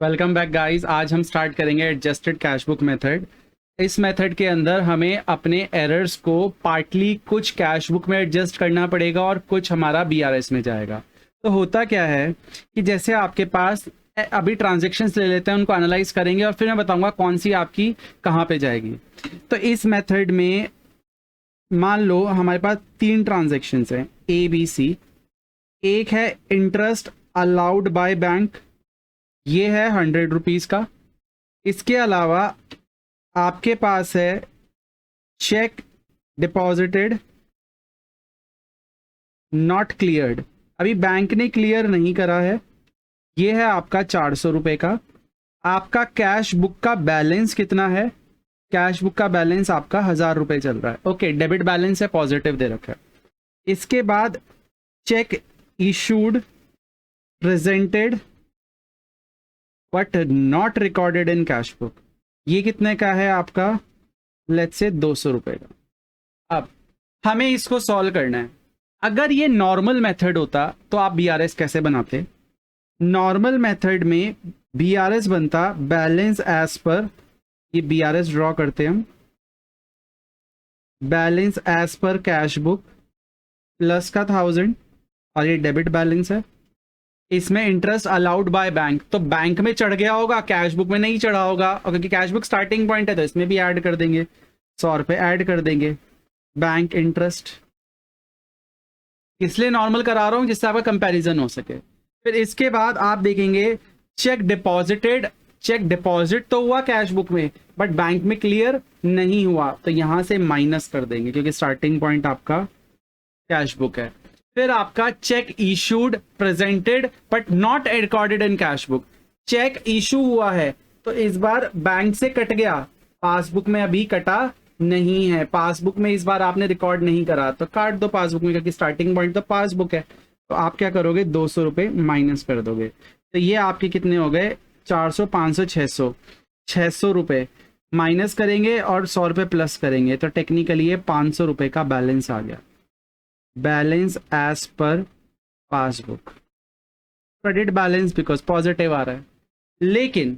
Welcome back guys. आज हम start करेंगे एडजस्टेड कैश बुक मेथड। इस मेथड के अंदर हमें अपने एरर्स को पार्टली कुछ कैश बुक में एडजस्ट करना पड़ेगा और कुछ हमारा बीआरएस में जाएगा। तो होता क्या है कि जैसे आपके पास अभी ट्रांजेक्शन्स ले लेते हैं, उनको एनालाइज करेंगे और फिर मैं बताऊंगा कौन सी आपकी कहाँ पे जाएगी। तो इस मेथड में मान लो हमारे पास 3 ट्रांजेक्शन्स हैं ABC। एक है इंटरेस्ट अलाउड बाय बैंक, ये है 100 रुपीज़ का। इसके अलावा आपके पास है चेक डिपॉजिटेड नॉट क्लियर्ड, अभी बैंक ने क्लियर नहीं करा है, ये है आपका 400 रुपये का। आपका कैश बुक का बैलेंस कितना है? कैश बुक का बैलेंस आपका 1000 रुपये चल रहा है। ओके, डेबिट बैलेंस है, पॉजिटिव दे रखा है। इसके बाद check issued presented but not recorded in cash book, ये कितने का है आपका? लेट्स से 200 रुपये का। अब हमें इसको सॉल्व करना है। अगर ये नॉर्मल मेथड होता तो आप बीआरएस कैसे बनाते? नॉर्मल मेथड में बीआरएस बनता बैलेंस एज पर, ये बीआरएस ड्रॉ करते हम, balance as per cash book plus का 1000 और ये डेबिट बैलेंस है। इसमें इंटरेस्ट अलाउड बाय बैंक, तो बैंक में चढ़ गया होगा, कैश बुक में नहीं चढ़ा होगा, और क्योंकि कैश बुक स्टार्टिंग पॉइंट है तो इसमें भी ऐड कर देंगे, 100 रुपये ऐड कर देंगे। बैंक इंटरेस्ट इसलिए नॉर्मल करा रहा हूं जिससे आपका कंपैरिजन हो सके। फिर इसके बाद आप देखेंगे चेक डिपॉजिटेड, चेक डिपॉजिट तो हुआ कैश बुक में बट बैंक में क्लियर नहीं हुआ, तो यहां से माइनस कर देंगे क्योंकि स्टार्टिंग पॉइंट आपका कैश बुक है। फिर आपका cheque issued presented but not recorded in cash book, cheque issue हुआ है तो इस बार बैंक से कट गया, पासबुक में अभी कटा नहीं है, पासबुक में इस बार आपने रिकॉर्ड नहीं करा तो काट दो पासबुक में, क्योंकि स्टार्टिंग पॉइंट तो पासबुक है। तो आप क्या करोगे? 200 रुपये माइनस कर दोगे, तो ये आपके कितने हो गए? 400, 500, 600, 600 रुपये माइनस करेंगे और 100 रुपये प्लस करेंगे, तो टेक्निकली ये 500 रुपये का बैलेंस आ गया, बैलेंस एज पर passbook. Credit balance because positive आ रहा है। लेकिन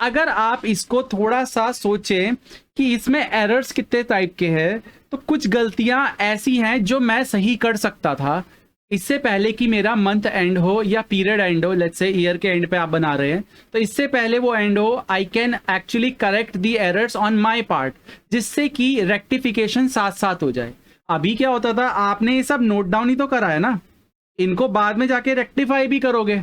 अगर आप इसको थोड़ा सा सोचें कि इसमें एरर्स कितने टाइप के हैं, तो कुछ गलतियां ऐसी हैं जो मैं सही कर सकता था इससे पहले कि मेरा मंथ एंड हो या पीरियड एंड हो। लेट्स से ईयर के एंड पे आप बना रहे हैं तो इससे पहले वो एंड हो, I can actually correct the errors on my part, जिससे कि रेक्टिफिकेशन साथ साथ हो जाए। अभी क्या होता था, आपने ये सब नोट डाउन ही तो करा है ना, इनको बाद में जाके रेक्टिफाई भी करोगे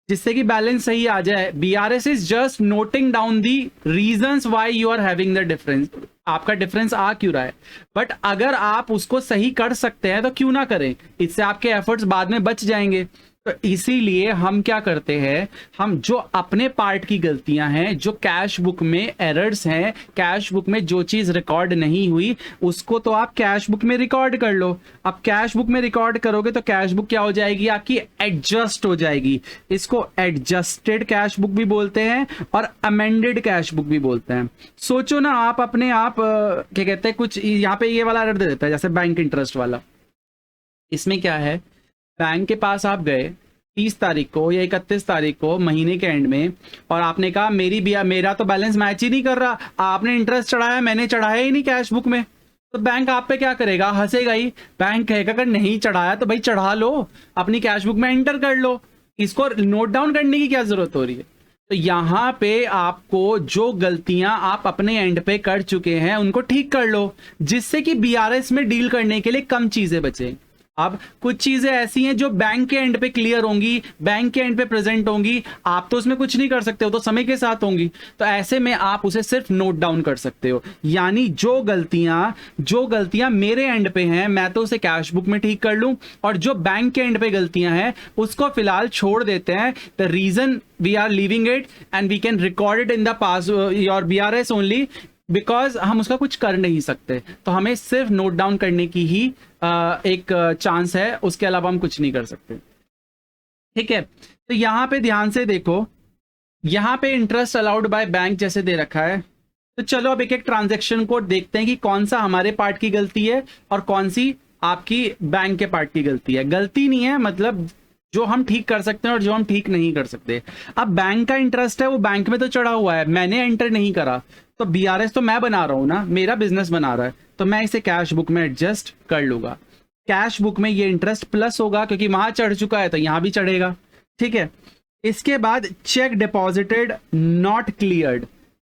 जिससे कि बैलेंस सही आ जाए। BRS is just noting down the reasons why you are having the difference, आपका डिफरेंस आ क्यों रहा है। बट अगर आप उसको सही कर सकते हैं तो क्यों ना करें, इससे आपके एफर्ट्स बाद में बच जाएंगे। तो इसीलिए हम क्या करते हैं, हम जो अपने पार्ट की गलतियां हैं, जो कैश बुक में एरर्स हैं, कैश बुक में जो चीज रिकॉर्ड नहीं हुई उसको तो आप कैश बुक में रिकॉर्ड कर लो। अब कैश बुक में रिकॉर्ड करोगे तो कैश बुक क्या हो जाएगी आपकी? एडजस्ट हो जाएगी। इसको एडजस्टेड कैश बुक भी बोलते हैं और अमेंडेड कैश बुक भी बोलते हैं। सोचो ना, आप अपने आप क्या कहते हैं, कुछ यहाँ पे ये वाला एरर दे देता है जैसे बैंक इंटरेस्ट वाला। इसमें क्या है, बैंक के पास आप गए 30 तारीख को या 31 तारीख को महीने के एंड में और आपने कहा मेरा तो बैलेंस मैच ही नहीं कर रहा, आपने इंटरेस्ट चढ़ाया, मैंने चढ़ाया ही नहीं कैश बुक में। तो बैंक आप पे क्या करेगा? हंसेगा ही। बैंक कहेगा अगर नहीं चढ़ाया तो भाई चढ़ा लो, अपनी कैश बुक में एंटर कर लो, इसको नोट डाउन करने की क्या जरूरत हो रही है। तो यहाँ पे आपको जो गलतियां आप अपने एंड पे कर चुके हैं उनको ठीक कर लो, जिससे कि बीआरएस में डील करने के लिए कम चीजें बचे। अब कुछ चीजें ऐसी हैं जो बैंक के एंड पे क्लियर होंगी, बैंक के एंड पे प्रेजेंट होंगी, आप तो उसमें कुछ नहीं कर सकते हो, तो समय के साथ होंगी। तो ऐसे में आप उसे सिर्फ नोट डाउन कर सकते हो, यानी जो गलतियां मेरे एंड पे हैं मैं तो उसे कैश बुक में ठीक कर लूं, और जो बैंक के एंड पे गलतियां हैं उसको फिलहाल छोड़ देते हैं। The reason we are leaving it and we can record it in the pass your BRS only because हम उसका कुछ कर नहीं सकते। तो हमें सिर्फ नोट डाउन करने की ही एक चांस है, उसके अलावा हम कुछ नहीं कर सकते। ठीक है, तो यहां पे ध्यान से देखो, यहां पे इंटरेस्ट अलाउड बाय बैंक जैसे दे रखा है। तो चलो अब एक एक ट्रांजैक्शन को देखते हैं कि कौन सा हमारे पार्ट की गलती है और कौन सी आपकी बैंक के पार्ट की गलती है। गलती नहीं है, मतलब जो हम ठीक कर सकते हैं और जो हम ठीक नहीं कर सकते। अब बैंक का इंटरेस्ट है वो बैंक में तो चढ़ा हुआ है, मैंने एंटर नहीं करा, तो बीआरएस तो मैं बना रहा हूं ना, मेरा बिजनेस बना रहा है, तो मैं इसे कैश बुक में एडजस्ट कर लूंगा। कैश बुक में ये इंटरेस्ट प्लस होगा क्योंकि वहां चढ़ चुका है तो यहां भी चढ़ेगा। ठीक है, इसके बाद चेक डिपॉजिटेड नॉट क्लियर्ड,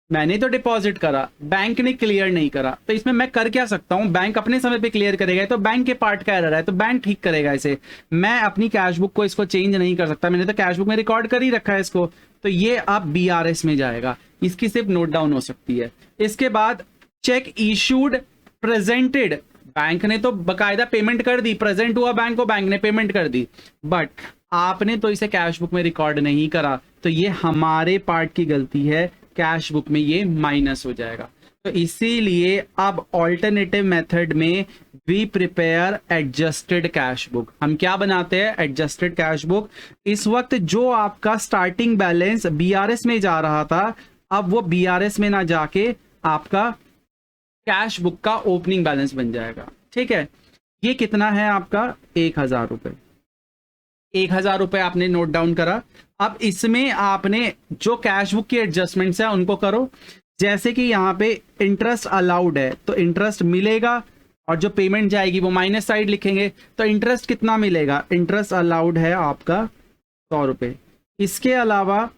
मैंने तो डिपॉजिट करा, बैंक ने क्लियर नहीं करा, तो इसमें मैं कर क्या सकता हूं, बैंक अपने समय पे क्लियर करेगा, तो बैंक के पार्ट का एरर है तो बैंक ठीक करेगा इसे, मैं अपनी कैश बुक को इसको चेंज नहीं कर सकता, मैंने तो कैश बुक में रिकॉर्ड कर ही रखा है इसको, तो ये अब बीआरएस में जाएगा, इसकी सिर्फ नोट डाउन हो सकती है। इसके बाद चेक इशूड प्रेजेंटेड, बैंक ने तो बकायदा पेमेंट कर दी, प्रेजेंट हुआ बैंक को, बैंक ने पेमेंट कर दी, बट आपने तो इसे कैश बुक में रिकॉर्ड नहीं करा, तो ये हमारे पार्ट की गलती है, कैश बुक में ये माइनस हो जाएगा। तो इसीलिए अब ऑल्टरनेटिव मेथड में we prepare adjusted cash book, हम क्या बनाते हैं, एडजस्टेड कैश बुक। इस वक्त जो आपका स्टार्टिंग बैलेंस बीआरएस में जा रहा था, अब वो बीआरएस में ना जाके आपका कैश बुक का ओपनिंग बैलेंस बन जाएगा। ठीक है, ये कितना है आपका, 1000 रुपए, 1000 रुपए आपने नोट डाउन करा। अब इसमें आपने जो कैश बुक की एडजस्टमेंट्स है उनको करो, जैसे कि यहाँ पे इंटरेस्ट अलाउड है तो इंटरेस्ट मिलेगा, और जो पेमेंट जाएगी वो माइनस साइड लिखेंगे, तो इंटरेस्ट कितना मिलेगा, इंटरेस्ट अलाउड है आपका 100 रुपए। इसके अलावा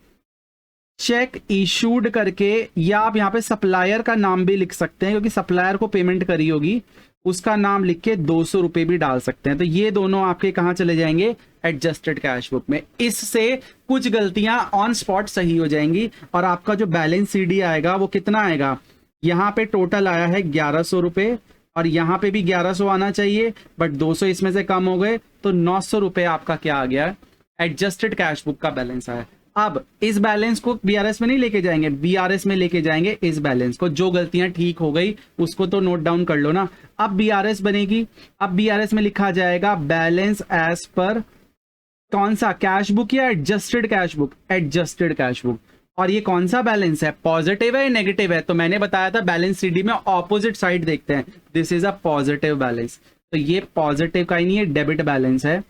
चेक इशूड करके, या आप यहाँ पे सप्लायर का नाम भी लिख सकते हैं क्योंकि सप्लायर को पेमेंट करी होगी, उसका नाम लिख के 200 रुपए भी डाल सकते हैं, तो ये दोनों आपके कहाँ चले जाएंगे, एडजस्टेड कैश बुक में। इससे कुछ गलतियां ऑन स्पॉट सही हो जाएंगी और आपका जो बैलेंस सीडी आएगा वो कितना आएगा, यहाँ पे टोटल आया है 1100 रुपए, और यहाँ पे भी 1100 आना चाहिए, बट 200 इसमें से कम हो गए, तो 900 रुपए आपका क्या आ गया, एडजस्टेड कैश बुक का बैलेंस आया। अब इस बैलेंस को बीआरएस में नहीं लेके जाएंगे, बीआरएस में लेके जाएंगे इस बैलेंस को, जो गलतियां ठीक हो गई उसको तो नोट डाउन कर लो ना। अब बीआरएस बनेगी, अब बीआरएस में लिखा जाएगा बैलेंस एज पर कौन सा, कैश बुक या adjusted cash book, adjusted cash book. और ये कौन सा बैलेंस है, पॉजिटिव है या नेगेटिव है, तो मैंने बताया था बैलेंस सीडी में ऑपोजिट साइड देखते हैं, this is a positive balance, तो ये पॉजिटिव का ही नहीं है, डेबिट बैलेंस है।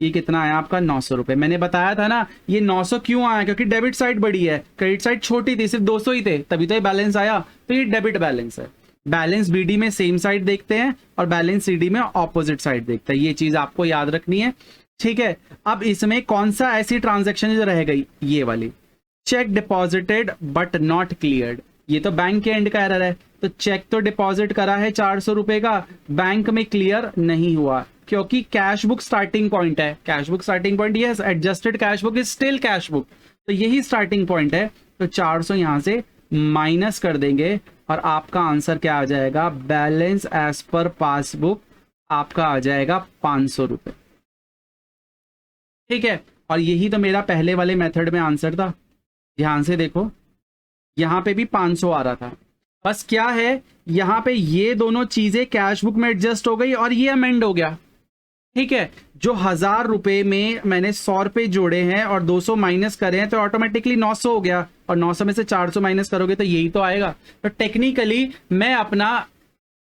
ये कितना आया आपका, 900 रुपए। मैंने बताया था ना ये 900 क्यों आया, क्योंकि डेबिट साइड बड़ी है, क्रेडिट साइड छोटी थी, सिर्फ 200 ही थे, तभी तो ये बैलेंस आया, तो ये डेबिट बैलेंस है। बैलेंस बीडी में सेम साइड देखते हैं और बैलेंस सीडी में ऑपोजिट साइड देखते हैं, ये चीज आपको याद रखनी है। ठीक है, अब इसमें कौन सा ऐसी ट्रांजैक्शन जो रह गई, ये वाली, check deposited but not cleared, ये तो बैंक के एंड का एरर है, तो चेक तो डिपॉजिट करा है 400 रुपए का, बैंक में क्लियर नहीं हुआ क्योंकि कैश बुक स्टार्टिंग पॉइंट है, cash book starting point, yes adjusted cash book is still cash book, तो यही स्टार्टिंग पॉइंट है, तो 400 यहां से माइनस कर देंगे और आपका आंसर क्या आ जाएगा, बैलेंस एज पर पासबुक आपका आ जाएगा 500 रुपए। ठीक है, और यही तो मेरा पहले वाले मेथड में आंसर था, ध्यान से देखो यहां पे भी 500 आ रहा था, बस क्या है यहां पे ये दोनों चीजें कैश बुक में एडजस्ट हो गई और ये अमेंड हो गया। ठीक है, जो 1000 रुपए में मैंने 100 रुपए जोड़े हैं और 200 माइनस करे हैं तो ऑटोमेटिकली 900 हो गया, और 900 में से 400 माइनस करोगे तो यही तो आएगा। तो टेक्निकली मैं अपना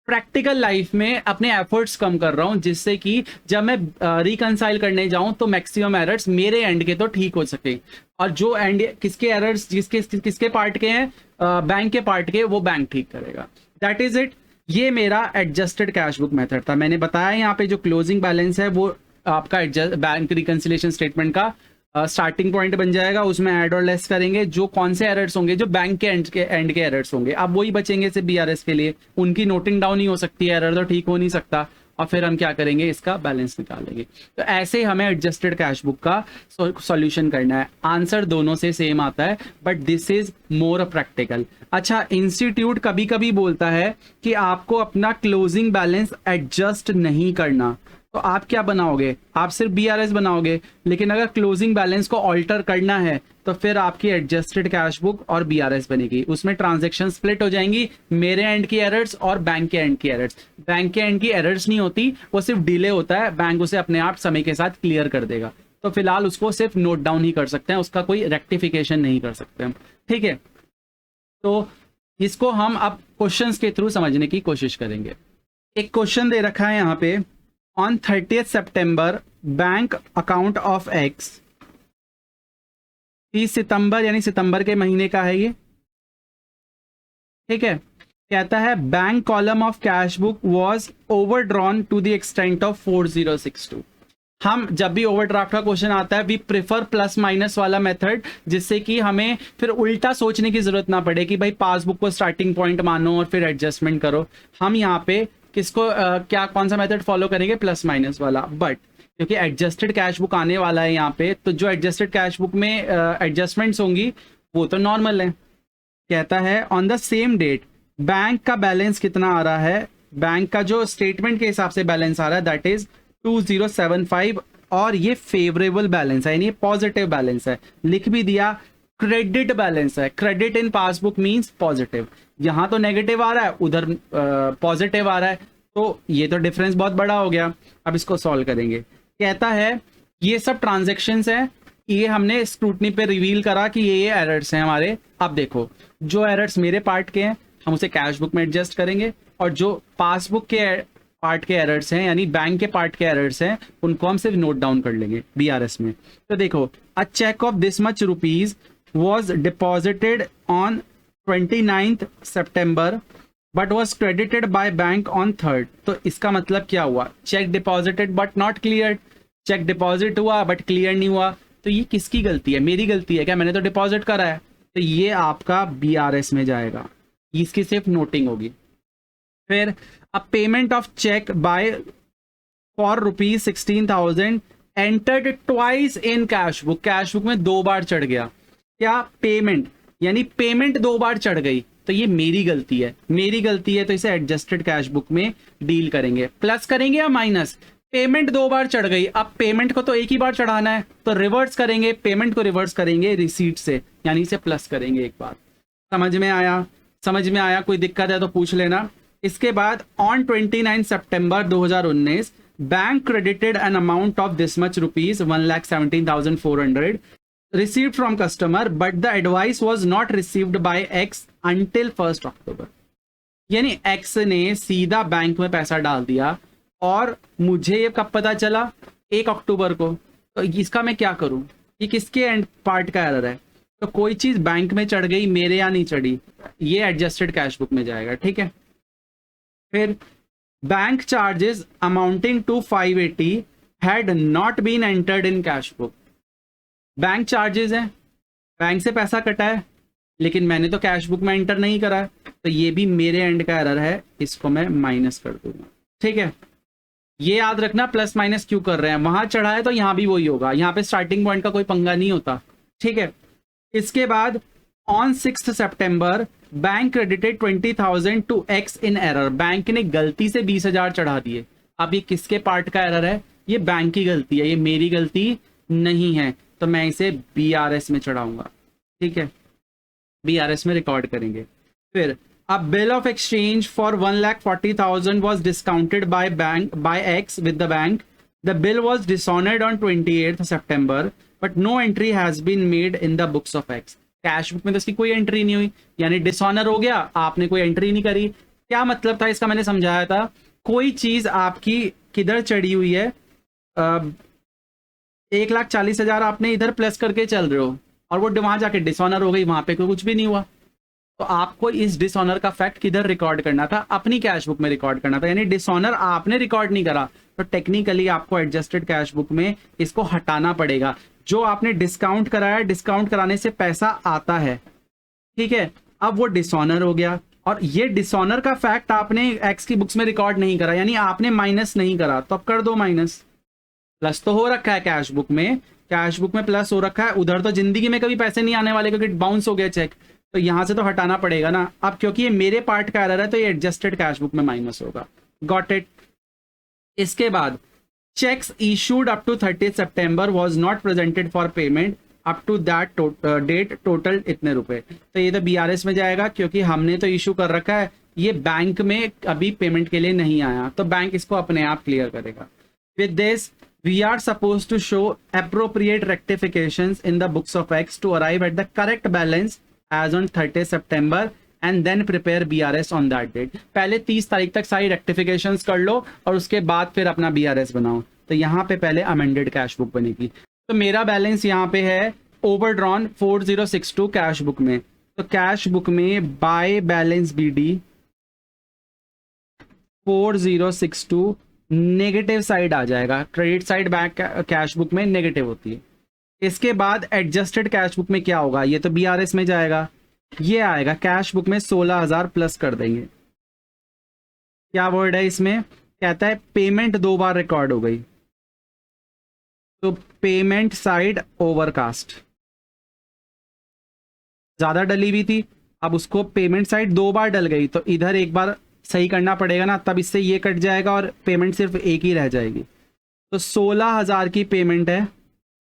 प्रैक्टिकल लाइफ में अपने एफर्ट्स कम कर रहा हूं, जिससे कि जब मैं रिकंसाइल करने जाऊं तो मैक्सिमम एरर्स मेरे एंड के तो ठीक हो सके, और जो एंड किसके एरर्स किसके पार्ट के हैं, बैंक के पार्ट के, वो बैंक ठीक करेगा। दैट इज इट, ये मेरा एडजस्टेड कैश बुक मेथड था। मैंने बताया यहाँ पे जो क्लोजिंग बैलेंस है वो आपका बैंक रिकंसिलिएशन स्टेटमेंट का स्टार्टिंग पॉइंट बन जाएगा, उसमें ऐड और लेस करेंगे, जो कौन से एरर्स होंगे, जो बैंक के एंड के एरर्स होंगे, अब वही बचेंगे सिर्फ बीआरएस के लिए, उनकी नोटिंग डाउन ही हो सकती है, एरर तो ठीक हो नहीं सकता, और फिर हम क्या करेंगे, इसका बैलेंस निकालेंगे। तो ऐसे हमें एडजस्टेड कैश बुक का सॉल्यूशन करना है। आंसर दोनों से सेम आता है, but this is more practical. अच्छा, इंस्टीट्यूट कभी कभी बोलता है कि आपको अपना क्लोजिंग बैलेंस एडजस्ट नहीं करना, तो आप क्या बनाओगे, आप सिर्फ बीआरएस बनाओगे, लेकिन अगर क्लोजिंग बैलेंस को ऑल्टर करना है तो फिर आपकी एडजस्टेड कैश बुक और बीआरएस बनेगी, उसमें ट्रांजैक्शन स्प्लिट हो जाएंगी, मेरे एंड की एरर्स और बैंक के एंड की एरर्स। बैंक के एंड की एरर्स नहीं होती, वो सिर्फ डिले होता है, बैंक उसे अपने आप समय के साथ क्लियर कर देगा, तो फिलहाल उसको सिर्फ नोट डाउन ही कर सकते हैं, उसका कोई रेक्टिफिकेशन नहीं कर सकते हम। ठीक है, तो इसको हम अब क्वेश्चंस के थ्रू समझने की कोशिश करेंगे। एक क्वेश्चन दे रखा है यहाँ पे, on 30th September bank account of x, 30 सितंबर यानी सितंबर के महीने का है ये, ठीक है। कहता है bank column of cash book was overdrawn to the extent of 4062। हम जब भी ओवरड्राफ्ट का क्वेश्चन आता है वी प्रेफर प्लस माइनस वाला मेथड, जिससे कि हमें फिर उल्टा सोचने की जरूरत ना पड़े कि भाई पासबुक को स्टार्टिंग पॉइंट मानो और फिर एडजस्टमेंट करो। हम यहाँ पे किसको क्या कौन सा मेथड फॉलो करेंगे, प्लस माइनस वाला। बट क्योंकि एडजस्टेड कैश बुक आने वाला है यहाँ पे, तो जो एडजस्टेड कैश बुक में एडजस्टमेंट्स होंगी वो तो नॉर्मल है। कहता है on the same date bank का बैलेंस कितना आ रहा है, बैंक का जो स्टेटमेंट के हिसाब से बैलेंस आ रहा है दैट इज 2075, और ये फेवरेबल बैलेंस है यानी पॉजिटिव बैलेंस है। लिख भी दिया क्रेडिट बैलेंस है, credit in passbook means positive. यहां तो नेगेटिव आ रहा है, उधर पॉजिटिव आ रहा है, तो ये तो डिफरेंस बहुत बड़ा हो गया। अब इसको सॉल्व करेंगे। कहता है ये सब ट्रांजेक्शंस है, ये हमने स्क्रूटनी पे रिवील करा कि ये एरर्स हैं हमारे। अब देखो जो एरर्स मेरे पार्ट के हैं हम उसे कैश बुक में एडजस्ट करेंगे, और जो पासबुक के पार्ट के एरर्स हैं यानी बैंक के पार्ट के एरर्स हैं उनको हम सिर्फ नोट डाउन कर लेंगे बीआरएस में। तो देखो a check of this much rupees was deposited on 29th September but was credited by bank on 3rd। तो इसका मतलब क्या हुआ, cheque deposited but not clear. Cheque deposit हुआ बट क्लियर नहीं हुआ, तो ये किसकी गलती है, मेरी गलती है क्या, मैंने तो डिपॉजिट करा है। तो ये आपका बीआरएस में जाएगा, इसकी सिर्फ नोटिंग होगी। फिर a payment of cheque by for ₹16,000 entered twice in cash book, cash book में 2 बार चढ़ गया। क्या पेमेंट यानी पेमेंट 2 बार चढ़ गई, तो ये मेरी गलती है, मेरी गलती है, तो इसे एडजस्टेड कैश बुक में डील करेंगे। प्लस करेंगे या माइनस, पेमेंट 2 बार चढ़ गई, अब पेमेंट को तो एक ही बार चढ़ाना है, तो रिवर्स करेंगे, पेमेंट को रिवर्स करेंगे रिसीट से, यानी इसे प्लस करेंगे एक बार। समझ में आया, समझ में आया, कोई दिक्कत है तो पूछ लेना। इसके बाद on 29 September 2019 bank credited an amount of this much rupees 1,17,400 received from customer but the advice was not received by X until 1st October। यानी X ने सीधा बैंक में पैसा डाल दिया और मुझे ये कब पता चला, 1 अक्टूबर को। तो इसका मैं क्या करूं, ये किसके एंड पार्ट का एरर है, तो कोई चीज बैंक में चढ़ गई, मेरे यहाँ नहीं चढ़ी, ये एडजस्टेड कैश बुक में जाएगा, ठीक है। फिर bank charges amounting to 580 had not been entered in cash book. Bank charges हैं, बैंक से पैसा कटा है लेकिन मैंने तो कैश बुक में एंटर नहीं करा है, तो ये भी मेरे एंड का एरर है, इसको मैं माइनस कर दूंगा, ठीक है। ये याद रखना प्लस माइनस क्यों कर रहे हैं, वहां चढ़ा है तो यहां भी वही होगा, यहां पे स्टार्टिंग पॉइंट का कोई पंगा नहीं होता, ठीक है। इसके बाद on 6th September bank credited 20,000 to X in error, bank ने गलती से 20,000 चढ़ा दिए। अब ये किसके पार्ट का एरर है, ये बैंक की गलती है, ये मेरी गलती नहीं है, तो मैं इसे बीआरएस में चढ़ाऊंगा, ठीक है, बीआरएस में रिकॉर्ड करेंगे। फिर a bill of exchange for 1,40,000 was discounted by X with the bank. The bill was dishonoured on 28th September but no entry has been made in the books of X. Cash book में तो इसकी कोई entry नहीं हुई, यानी dishonour हो गया, आपने कोई एंट्री नहीं करी। क्या मतलब था इसका, मैंने समझाया था, कोई चीज आपकी किधर चढ़ी हुई है, 1,40,000 आपने इधर प्लस करके चल रहे हो और वो वहां जाके डिसऑनर हो गई, वहां पे कोई कुछ भी नहीं हुआ, तो आपको इस डिसऑनर का फैक्ट किधर रिकॉर्ड करना था, अपनी कैश बुक में रिकॉर्ड करना था, यानी डिसऑनर आपने रिकॉर्ड नहीं करा, तो टेक्निकली आपको एडजस्टेड कैश बुक में इसको हटाना पड़ेगा। जो आपने डिस्काउंट कराया, डिस्काउंट कराने से पैसा आता है, ठीक है, अब वो डिसऑनर हो गया, और ये डिसऑनर का फैक्ट आपने एक्स की बुक्स में रिकॉर्ड नहीं करा, यानी आपने माइनस नहीं करा, तो अब कर दो माइनस। प्लस तो हो रखा है कैश बुक में, कैश बुक में प्लस हो रखा है, उधर तो जिंदगी में कभी पैसे नहीं आने वाले क्योंकि बाउंस हो गया चेक, तो यहां से तो हटाना पड़ेगा ना। अब क्योंकि ये मेरे पार्ट का एरर है तो ये एडजस्टेड कैश बुक में माइनस होगा, गॉट इट। इसके बाद checks issued up to 30th September was not presented for payment up to that date total इतने रुपए, तो ये तो बीआरएस में जाएगा क्योंकि हमने तो इशू कर रखा है, ये बैंक में अभी पेमेंट के लिए नहीं आया, तो बैंक इसको अपने आप क्लियर करेगा। With this we are supposed to show appropriate rectifications in the books of X to arrive at the correct balance as on 30th September and then prepare BRS on that date। पहले 30 तारीख तक सारी रेक्टिफिकेशंस कर लो और उसके बाद फिर अपना BRS बनाओ। तो यहाँ पे पहले अमेंडेड कैश बुक बनेगी। तो मेरा बैलेंस यहाँ पे है ओवरड्रॉन 4062 कैश बुक में। तो कैश बुक में by balance BD 4062 negative side आ जाएगा। Credit side bank cash book में नेगेटिव होती है। इसके बाद एडजस्टेड कैश बुक में क्या होगा, ये तो BRS में जाएगा, ये आएगा कैश बुक में 16,000 प्लस कर देंगे। क्या वर्ड है इसमें, कहता है पेमेंट 2 बार रिकॉर्ड हो गई, तो पेमेंट साइड ओवरकास्ट, ज्यादा डली हुई थी, अब उसको पेमेंट साइड 2 बार डल गई, तो इधर एक बार सही करना पड़ेगा ना, तब इससे ये कट जाएगा और पेमेंट सिर्फ एक ही रह जाएगी। तो 16,000 की पेमेंट है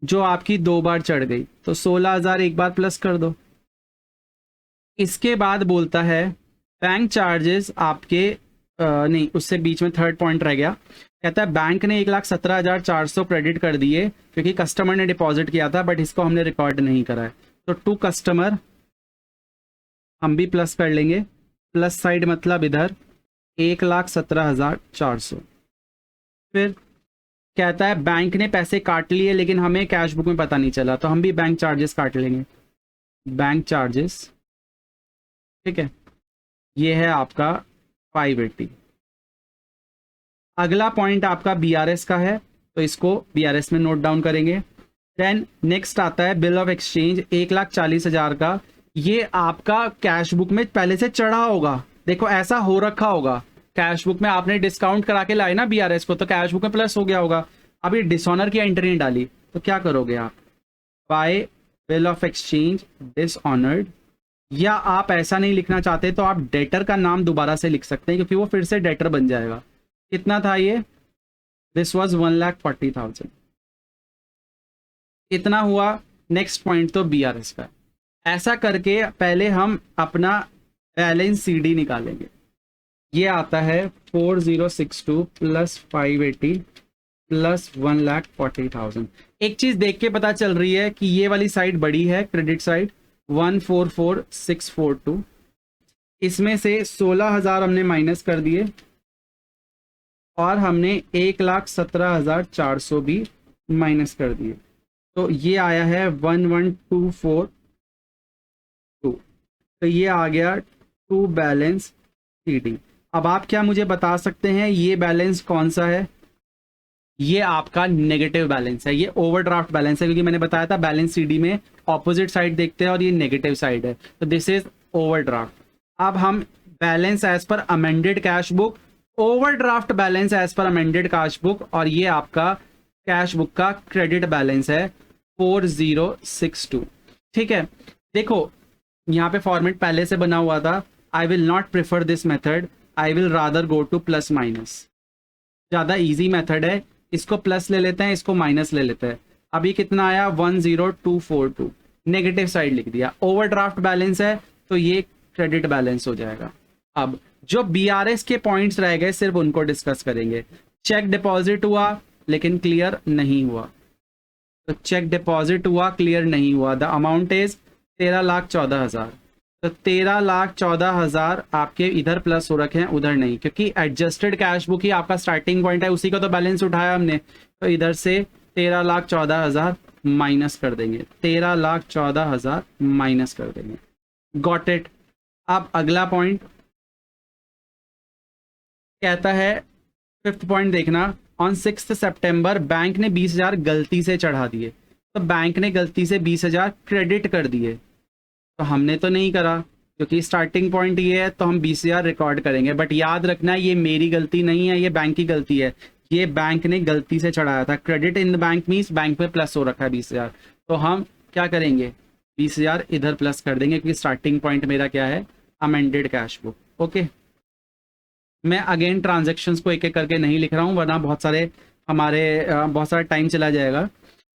जो आपकी 2 बार चढ़ गई, तो 16,000 एक बार प्लस कर दो। इसके बाद बोलता है बैंक चार्जेस आपके नहीं, उससे बीच में थर्ड पॉइंट रह गया। कहता है बैंक ने 1,17,400 क्रेडिट कर दिए क्योंकि कस्टमर ने डिपॉजिट किया था, बट इसको हमने रिकॉर्ड नहीं करा है, तो टू कस्टमर हम भी प्लस कर लेंगे। प्लस साइड मतलब इधर 1,17,400। फिर कहता है बैंक ने पैसे काट लिए लेकिन हमें कैश बुक में पता नहीं चला, तो हम भी बैंक चार्जेस काट लेंगे, बैंक चार्जेस, ठीक है। ये है आपका 580। अगला पॉइंट आपका BRS का है, तो इसको BRS में नोट डाउन करेंगे। देन नेक्स्ट आता है बिल ऑफ एक्सचेंज 1,40,000 का। ये आपका कैश बुक में पहले से चढ़ा होगा, देखो ऐसा हो रखा होगा, कैश बुक में आपने डिस्काउंट करा के लाए ना BRS को, तो कैश बुक में प्लस हो गया होगा। अब ये डिसऑनर की एंट्री नहीं डाली, तो क्या करोगे आप, bye bill of exchange dishonoured, या आप ऐसा नहीं लिखना चाहते तो आप डेटर का नाम दोबारा से लिख सकते हैं क्योंकि वो फिर से डेटर बन जाएगा। कितना था ये, दिस वाज 1,40,000, इतना हुआ। नेक्स्ट पॉइंट तो BRS का। ऐसा करके पहले हम अपना बैलेंस CD निकालेंगे। ये आता है 4062 प्लस 580 प्लस 1,40,000। एक चीज देख के पता चल रही है कि ये वाली साइड बड़ी है, क्रेडिट साइड 144,642, इसमें से 16,000 हमने माइनस कर दिए और हमने 1,17,400 भी माइनस कर दिए, तो ये आया है 11,242। तो ये आ गया टू बैलेंस CD। अब आप क्या मुझे बता सकते हैं ये बैलेंस कौन सा है, ये आपका नेगेटिव बैलेंस है, ये ओवरड्राफ्ट बैलेंस है, क्योंकि मैंने बताया था बैलेंस CD में ऑपोजिट साइड देखते हैं और ये नेगेटिव साइड है, तो दिस इज ओवरड्राफ्ट। अब हम balance as per amended cash book, overdraft balance as per amended cash book, और ये आपका कैश बुक का क्रेडिट बैलेंस है 4062, ठीक है। देखो यहाँ पे फॉर्मेट पहले से बना हुआ था, I will not prefer this method, I will rather go two plus minus, ज़्यादा इजी मेथड है। इसको प्लस ले लेते हैं, इसको माइनस ले लेते हैं। अभी कितना आया 10242, नेगेटिव साइड लिख दिया। ओवरड्राफ्ट बैलेंस है तो ये क्रेडिट बैलेंस हो जाएगा। अब जो BRS के पॉइंट्स रह गए सिर्फ उनको डिस्कस करेंगे। चेक डिपॉजिट हुआ लेकिन क्लियर नहीं हुआ, तो चेक डिपॉजिट हुआ क्लियर नहीं हुआ, द अमाउंट इज 13,14,000, तो 13,14,000 आपके इधर प्लस हो रखे हैं, उधर नहीं, क्योंकि एडजस्टेड कैश बुक ही आपका स्टार्टिंग पॉइंट है, उसी का तो बैलेंस उठाया हमने, तो इधर से 13,14,000 माइनस कर देंगे, 13,14,000 माइनस कर देंगे। Got it. अब अगला पॉइंट कहता है, फिफ्थ पॉइंट देखना, ऑन 6 सितंबर बैंक ने 20,000 गलती से चढ़ा दिए, तो बैंक ने गलती से 20,000 क्रेडिट कर दिए, तो हमने तो नहीं करा क्योंकि स्टार्टिंग पॉइंट ये है, तो हम 20,000 रिकॉर्ड करेंगे। बट याद रखना ये मेरी गलती नहीं है, ये बैंक की गलती है, ये बैंक ने गलती से चढ़ाया था। Credit in the bank means bank में प्लस हो रखा है 20,000, तो हम क्या करेंगे 20,000 इधर प्लस कर देंगे क्योंकि स्टार्टिंग पॉइंट मेरा क्या है, अमेंडेड कैश बुक। ओके, मैं अगेन ट्रांजेक्शन्स को एक एक करके नहीं लिख रहा हूँ वरना बहुत सारा टाइम चला जाएगा।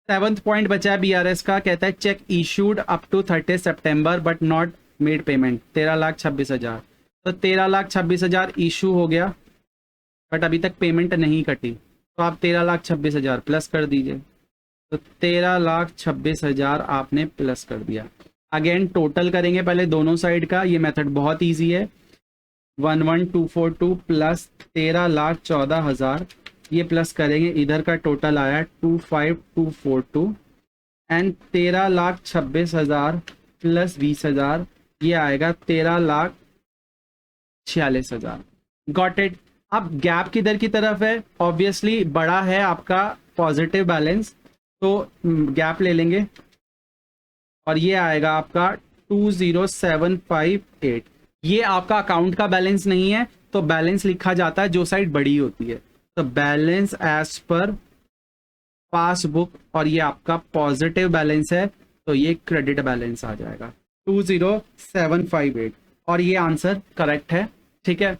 7th पॉइंट बचा है BRS का, कहता है चेक इशूड अप टू 30 सितंबर बट नॉट मेड पेमेंट, 13,26,000, तो 13,26,000 इशू हो गया बट अभी तक पेमेंट नहीं कटी, तो आप 13,26,000 प्लस कर दीजिए, तो 13,26,000 आपने प्लस कर दिया। अगेन टोटल करेंगे पहले दोनों साइड का, ये मेथड बहुत ईजी है, 11,242 प्लस 13,14,000 ये प्लस करेंगे, इधर का टोटल आया 25242 एंड 13,26,000 प्लस 20,000, ये आएगा 13,46,000। Got it. अब गैप किधर की तरफ है, ऑब्वियसली बड़ा है आपका पॉजिटिव बैलेंस, तो गैप ले लेंगे और ये आएगा आपका 20758। ये आपका अकाउंट का बैलेंस नहीं है, तो बैलेंस लिखा जाता है जो साइड बड़ी होती है, तो बैलेंस एज पर पासबुक, और ये आपका पॉजिटिव बैलेंस है तो ये क्रेडिट बैलेंस आ जाएगा 20758, और ये आंसर करेक्ट है। ठीक है,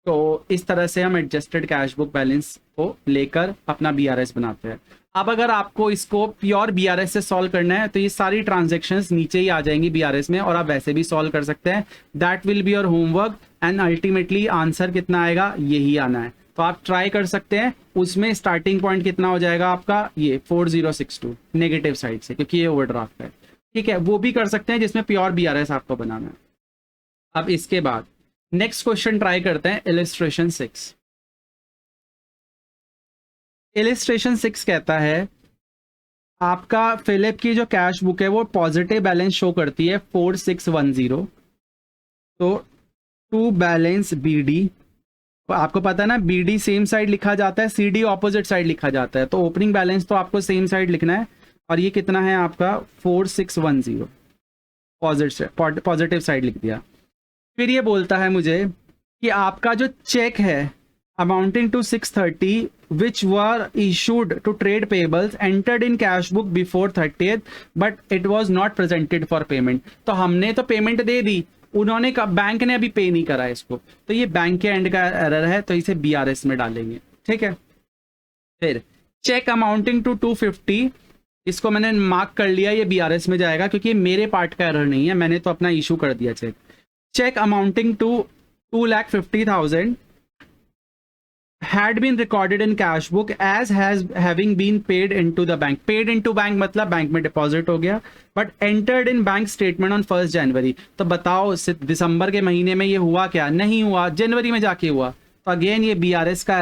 तो इस तरह से हम एडजस्टेड कैश बुक बैलेंस को लेकर अपना बीआरएस बनाते हैं। अब अगर आपको इसको प्योर बीआरएस से सॉल्व करना है तो ये सारी ट्रांजैक्शंस नीचे ही आ जाएंगी बीआरएस में, और आप वैसे भी सॉल्व कर सकते हैं। That will be your homework and ultimately answer कितना आएगा, यही आना है। तो आप ट्राई कर सकते हैं। उसमें स्टार्टिंग पॉइंट कितना हो जाएगा आपका, ये 4062 नेगेटिव साइड से, क्योंकि ये ओवरड्राफ्ट है। ठीक है, वो भी कर सकते हैं जिसमें प्योर बीआरएस आपको बनाना है। अब इसके बाद नेक्स्ट क्वेश्चन ट्राई करते हैं, इलिस्ट्रेशन 6। इलिस्ट्रेशन 6 कहता है आपका फिलिप की जो कैश बुक है वो पॉजिटिव बैलेंस शो करती है 4610, तो टू बैलेंस बीडी, आपको पता है ना बीडी सेम साइड लिखा जाता है, सीडी ऑपोजिट साइड लिखा जाता है, तो ओपनिंग बैलेंस तो आपको सेम साइड लिखना है, और ये कितना है आपका 4610, पॉजिटिव साइड लिख दिया। फिर ये बोलता है मुझे कि आपका जो चेक है amounting to 630 which were issued to trade payables entered in cash book before 30th but it was not presented for payment। तो हमने तो पेमेंट दे दी, उन्होंने बैंक ने अभी पे नहीं करा इसको, तो ये बैंक के एंड का एरर है, तो इसे बीआरएस में डालेंगे। ठीक है, फिर चेक अमाउंटिंग टू 250, इसको मैंने मार्क कर लिया, ये बीआरएस में जाएगा क्योंकि मेरे पार्ट का एरर नहीं है, मैंने तो अपना इशू कर दिया cheque. Cheque amounting to 2,50,000 had been recorded in cash book as having been paid into the bank। paid into bank मतलब बैंक में डिपॉजिट हो गया, but entered in bank statement on 1st January। तो बताओ दिसंबर के महीने में ये हुआ क्या, नहीं हुआ, जनवरी में जाके हुआ, तो अगेन ये बीआरएस का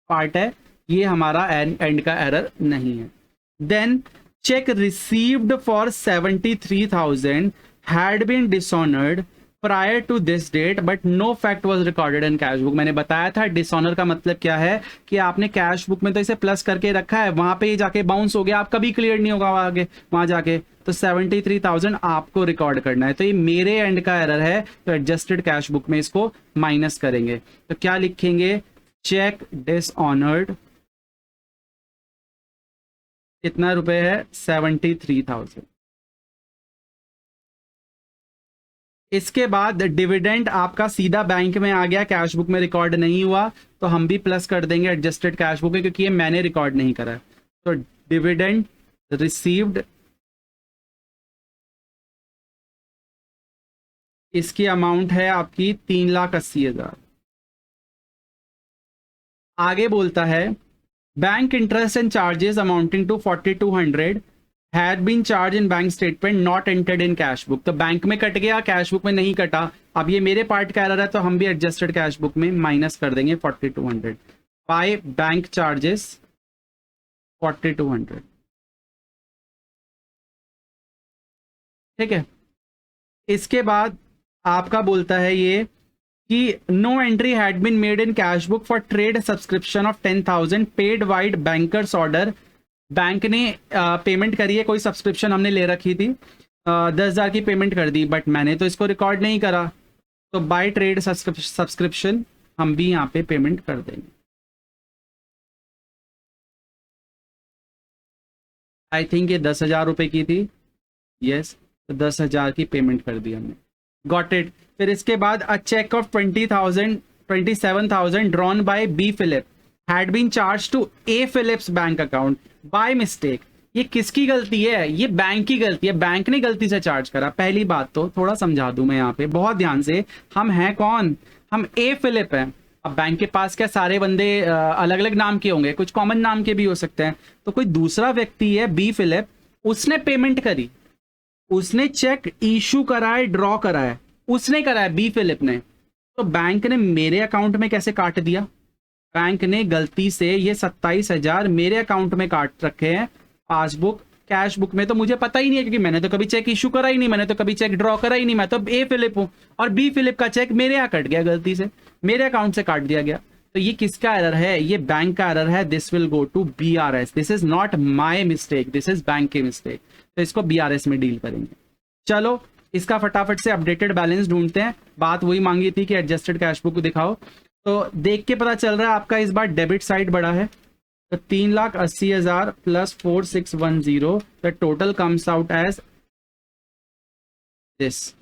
पार्ट है, ये हमारा एंड का एरर नहीं है। Then cheque received for 73,000 had been dishonored prior to this date but no fact was recorded in cash book. मैंने बताया था डिसऑनर का मतलब क्या है कि आपने कैश बुक में तो इसे प्लस करके रखा है, वहां पे जाके बाउंस हो गया, आप कभी क्लियर नहीं होगा आगे वहां जाके, तो 73,000 आपको रिकॉर्ड करना है, तो ये मेरे एंड का एरर है, तो एडजस्टेड कैश बुक में इसको माइनस करेंगे। तो क्या लिखेंगे, चेक डिसऑनर्ड, कितना रुपए है 73,000। इसके बाद डिविडेंड आपका सीधा बैंक में आ गया, कैश बुक में रिकॉर्ड नहीं हुआ, तो हम भी प्लस कर देंगे एडजस्टेड कैश बुक में, क्योंकि ये मैंने रिकॉर्ड नहीं करा। तो डिविडेंड रिसीव्ड, इसकी अमाउंट है आपकी 3,80,000। आगे बोलता है bank interest and charges amounting to 4,200 had been charged in bank statement not entered in cash book। तो बैंक में कट गया, कैश बुक में नहीं कटा। अब ये मेरे पार्ट का एरर है, तो हम भी एडजस्टेड कैश बुक में माइनस कर देंगे 4,200 बाय बैंक चार्जेस 4,200। ठीक है, इसके बाद आपका बोलता है ये कि no entry had been made in cash book for trade subscription of 10,000 paid vide bankers order. Bank ने पेमेंट करी है, कोई सब्सक्रिप्शन हमने ले रखी थी, 10,000 की पेमेंट कर दी, बट मैंने तो इसको रिकॉर्ड नहीं करा, तो बाय ट्रेड सब्सक्रिप्शन हम भी यहाँ पे पेमेंट कर देंगे। आई थिंक ये 10,000 रुपए की थी, यस, तो 10,000 की पेमेंट कर दी हमने। Got it. फिर इसके बाद a check of 27,000 drawn by B Philip had been charged to A Philips bank account by mistake. ये किसकी गलती है, ये बैंक की गलती है, बैंक ने गलती से चार्ज करा। पहली बात तो थोड़ा समझा दूं मैं यहाँ पे बहुत ध्यान से, हम हैं कौन, हम ए फिलिप हैं। अब बैंक के पास क्या सारे बंदे अलग अलग नाम के होंगे, कुछ कॉमन नाम के भी हो सकते हैं, तो कोई दूसरा व्यक्ति है बी फिलिप, उसने पेमेंट करी, उसने चेक इशू कराए, ड्रॉ कराए, उसने कराया बी फिलिप ने, तो बैंक ने मेरे अकाउंट में कैसे काट दिया, बैंक ने गलती से ये 27,000 मेरे अकाउंट में काट रखे हैं पासबुक, कैश बुक में तो मुझे पता ही नहीं है, क्योंकि मैंने तो कभी चेक इशू करा ही नहीं, मैंने तो कभी चेक ड्रॉ करा ही नहीं, मैं तो ए फिलिप हूँ, और बी फिलिप का चेक मेरे यहाँ कट गया, गलती से मेरे अकाउंट से काट दिया गया। तो ये किसका एरर है? ये बैंक का एरर है। This will go to BRS। This is not my mistake, this is bank की मिस्टेक। तो इसको BRS में डील करेंगे। चलो इसका फटाफट से अपडेटेड बैलेंस ढूंढते हैं। बात वही मांगी थी कि एडजस्टेड कैश बुक दिखाओ, तो देख के पता चल रहा है आपका इस बार डेबिट साइड बड़ा है। तो 3,80,000 plus 4,610, the total comes out as this.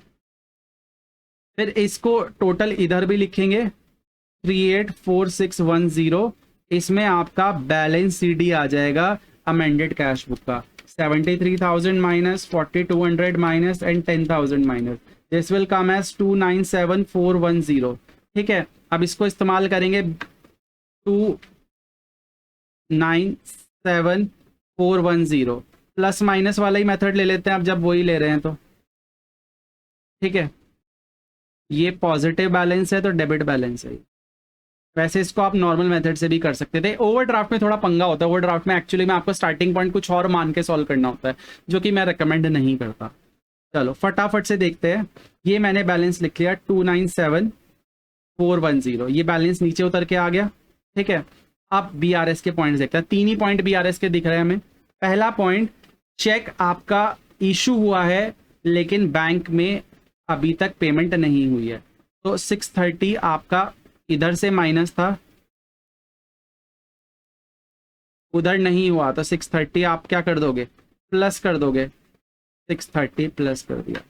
फिर इसको टोटल इधर भी लिखेंगे 384610। इसमें आपका बैलेंस CD आ जाएगा अमेंडेड कैश बुक का 73,000 minus 4,200 minus and 10,000 minus. This will come as 297,410। ठीक है, अब इसको इस्तेमाल करेंगे 297,410। प्लस माइनस वाला ही मेथड ले लेते हैं अब, जब वही ले रहे हैं तो। ठीक है, ये पॉजिटिव बैलेंस है तो डेबिट बैलेंस है। वैसे इसको आप नॉर्मल मेथड से भी कर सकते थे। ओवरड्राफ्ट में थोड़ा पंगा होता है। ओवरड्राफ्ट में एक्चुअली में आपको स्टार्टिंग पॉइंट कुछ और मान के सॉल्व करना होता है, जो कि मैं रिकमेंड नहीं करता। चलो फटाफट से देखते हैं। ये मैंने बैलेंस लिख लिया 297,410। ये बैलेंस नीचे उतर के आ गया। ठीक है, अब BRS के पॉइंट देखते हैं। 3 ही पॉइंट BRS के दिख रहे हैं हमें। पहला पॉइंट, चेक आपका इशू हुआ है लेकिन बैंक में अभी तक पेमेंट नहीं हुई है, तो 630 आपका इधर से माइनस था, उधर नहीं हुआ, तो 630 आप क्या कर दोगे? प्लस कर दोगे। 630 प्लस कर दिया।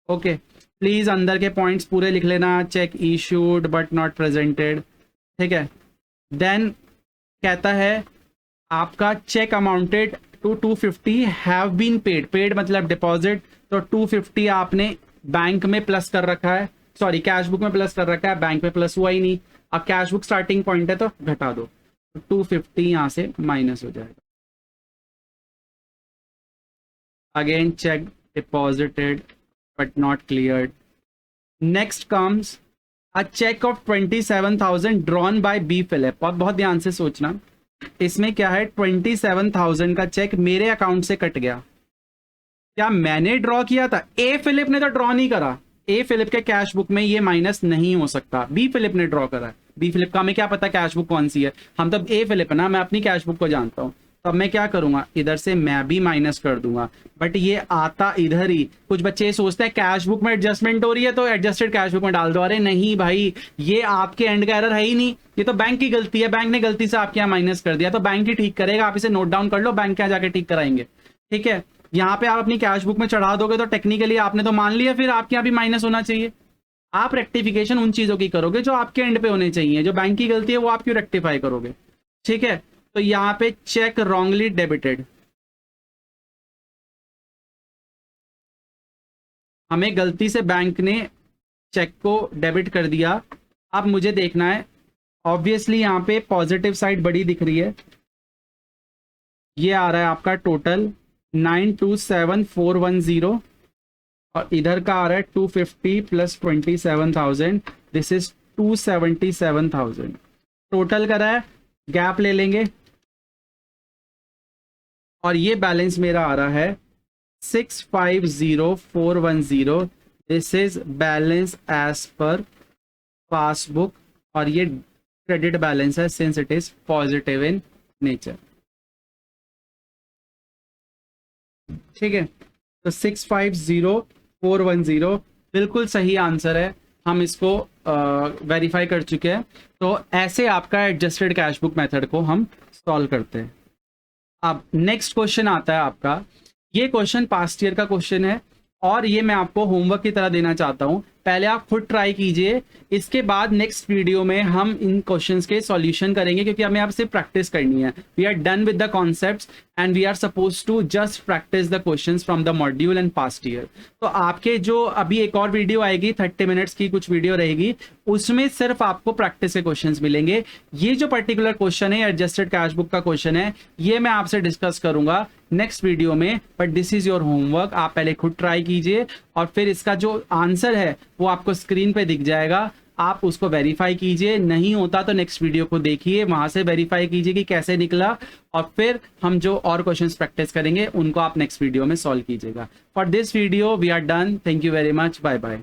ओके, प्लीज अंदर के पॉइंट्स पूरे लिख लेना। Check issued but not presented. ठीक है, देन कहता है आपका check amounted to 250 have been paid. Paid मतलब डिपॉजिट, तो 250 आपने बैंक में प्लस कर रखा है, सॉरी कैश बुक में प्लस कर रखा है, बैंक में प्लस हुआ ही नहीं। अब कैश बुक स्टार्टिंग पॉइंट है तो घटा दो, तो 250 यहां से माइनस हो जाएगा। Again check deposited but not cleared. Next comes a check of 27,000 drawn by B Philip. और बहुत ध्यान से सोचना, इसमें क्या है, 27,000 का चेक मेरे अकाउंट से कट गया। क्या मैंने ड्रॉ किया था? ए फिलिप ने तो ड्रॉ नहीं करा। ए फिलिप के कैश बुक में ये माइनस नहीं हो सकता, बी फिलिप ने ड्रॉ करा है। बी फिलिप का हमें क्या पता कैश बुक कौन सी है? हम तो ए फिलिप है ना, मैं अपनी कैश बुक को जानता हूं। तो अब मैं क्या करूंगा, इधर से मैं भी माइनस कर दूंगा, बट ये आता इधर ही। कुछ बच्चे सोचते हैं कैश बुक में एडजस्टमेंट हो रही है तो एडजस्टेड कैश बुक में डाल दो। अरे नहीं भाई, ये आपके एंड का एरर है ही नहीं, ये तो बैंक की गलती है। बैंक ने गलती से आपके यहाँ माइनस कर दिया, तो बैंक ही ठीक करेगा। आप इसे नोट डाउन कर लो, बैंक के यहाँ जाके ठीक कराएंगे। ठीक है, यहाँ पे आप अपनी कैश बुक में चढ़ा दोगे तो टेक्निकली आपने तो मान लिया, फिर आपके यहाँ भी माइनस होना चाहिए। आप रेक्टिफिकेशन उन चीजों की करोगे जो आपके एंड पे होने चाहिए। जो बैंक की गलती है वो आप क्यों रेक्टिफाई करोगे? ठीक है, तो यहाँ पे चेक रॉन्गली डेबिटेड, हमें गलती से बैंक ने चेक को डेबिट कर दिया। अब मुझे देखना है, ऑब्वियसली यहाँ पे पॉजिटिव साइड बड़ी दिख रही है। ये आ रहा है आपका टोटल 927,410, और इधर का आ रहा है 250 प्लस 27,000। दिस इज 277,000 टोटल करा है। गैप ले लेंगे और ये बैलेंस मेरा आ रहा है 650,410। दिस इज बैलेंस एज पर पासबुक, और ये क्रेडिट बैलेंस है since it is positive in nature. ठीक है, तो 650,410 बिल्कुल सही आंसर है। हम इसको वेरीफाई कर चुके हैं। तो ऐसे आपका एडजस्टेड कैश बुक मेथड को हम सॉल्व करते हैं। अब नेक्स्ट क्वेश्चन आता है आपका, ये क्वेश्चन पास्ट ईयर का क्वेश्चन है, और ये मैं आपको होमवर्क की तरह देना चाहता हूं। पहले आप खुद ट्राई कीजिए, इसके बाद नेक्स्ट वीडियो में हम इन क्वेश्चंस के सॉल्यूशन करेंगे, क्योंकि हमें आपसे प्रैक्टिस करनी है। We are done with the concepts and we are suppose to just practice the questions from the module and past year. तो आपके जो अभी एक और वीडियो आएगी 30 मिनट्स की कुछ वीडियो रहेगी, उसमें सिर्फ आपको प्रैक्टिस के क्वेश्चंस मिलेंगे। ये जो पर्टिकुलर क्वेश्चन है एडजस्टेड कैश बुक का क्वेश्चन है, ये मैं आपसे डिस्कस करूंगा नेक्स्ट वीडियो में, but this is your homework. आप पहले खुद ट्राई कीजिए और फिर इसका जो आंसर है वो आपको स्क्रीन पे दिख जाएगा। आप उसको वेरीफाई कीजिए, नहीं होता तो नेक्स्ट वीडियो को देखिए, वहां से वेरीफाई कीजिए कि कैसे निकला, और फिर हम जो और क्वेश्चंस प्रैक्टिस करेंगे उनको आप नेक्स्ट वीडियो में सॉल्व कीजिएगा। For this video we are done, thank you very much, bye bye.